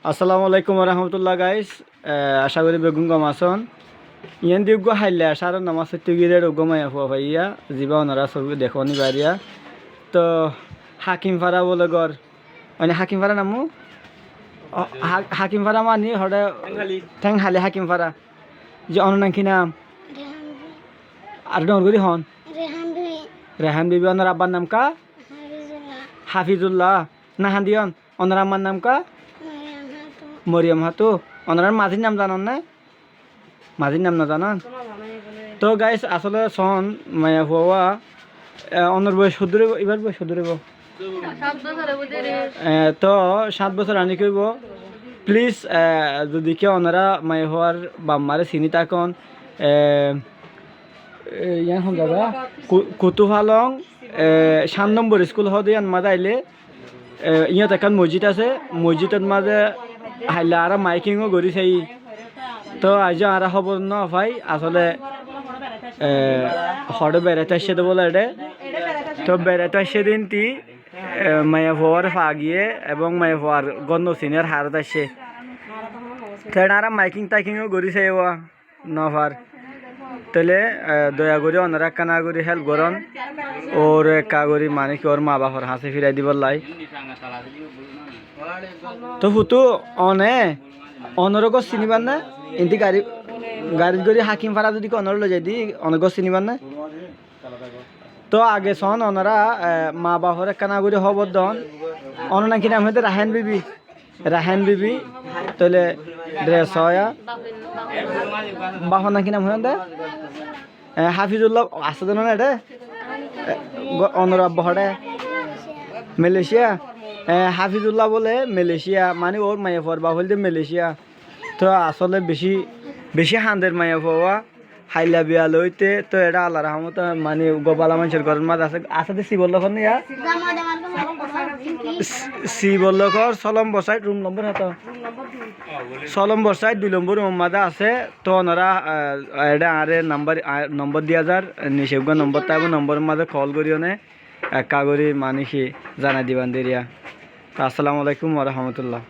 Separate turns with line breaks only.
আসসালামু আলাইকুম রহমতুল্লাহ গাইস। আশা করি বেগুন গম আসন ইয়ান দিগ হাইলে আসার নামাজ গিরে গমাই হওয়া ভাইয়া জীবা ওনারা ছবি দেখনি বাড়িয়া তো হাকিম ফারা বলে গর মানে হাকিম ফারা নামু হাকিম ফারা মানি হরে ঠ্যাং হালি হাকিম ফারা যে অননাঙ্কি নাম আর ডরগুরি হন রেহান বিবি ওনার আব্বার নাম কা হাফিজুল্লাহ নাহান দিয়ন ওনার আম্মার নাম কা মরিয়ম হাতু ওনার মাঝির নাম জানান না মাঝির নাম না জানান তো গাইস আসলে সন মায়া হওয়া অনর বয়স শুধরে এবার বয়স শুধরে তো 7 বছর আনি কইব প্লিজ যদি কেউ ওনারা মায়া হওয়ার বাম্মারে চিনি থাকুন ইয়ান হন যাবা কুতুহালং 7 নম্বর স্কুল হদিয়ান মাদাইলে ইয়াত এখন মসজিদ আছে মসজিদের মাঝে হাইলা আর মাইকিংও করি সেই তো আজ আর খবর ন ভাই আসলে হরে বেড়াতে আসছে তো বলে এটা তো বেড়াতে আসছে দিনটি মায়া হওয়ার ফাগিয়ে এবং মায়া হওয়ার গন্ধ সিনের হারত আসছে আর মাইকিং টাইকিংও করি সেই নভার তাহলে দয়া করে ওনারা কানা করে হেল্প করন ওর কাগরি মানে কি ওর মা বাবার হাসি ফিরাই দিব লাই তো হুতু অনে অনরগ চিনিবার না এনতি গাড়ি গড়ি হাকিম ফারা যদি অনর লৈ যাই দি অনগ চিনিবার না তো আগে সন ওনারা মা বাবার কানা করে খবর দন অন নাকি নাম হইতে রাহেন বিবি তাহলে ড্রেস হয়া বাহর নাকি নাম হইতে হাফিজুল্লাহ আছে জানো না এটা অনর আব্বা হরে মালয়েশিয়া হাফিজুল্লাহ বলে মালয়েশিয়া মানে ওর মায়া ফর বা হলতে মালয়েশিয়া তো আসলে বেশি হান্দের মায়া পাওয়া হাইলা বিয়া লইতে তো এটা আল্লাহ রহমত মানে গোপালা মানুষের ঘরের মাঝে আছে আছে শিবল্লখর নিয়া শিবল্লখর সলম বসাই রুম নম্বর হাত সলম বসাই 2 নম্বর রুম মাঝে আছে তো ওনারা এটা আরে নম্বর দিয়া যার নিষেধ নম্বর তাই নম্বরের মাঝে কল করিও নে কাগরি মানিসি জানাই দিবান দেরিয়া আসসালামু আলাইকুম ওয়া রাহমাতুল্লাহ।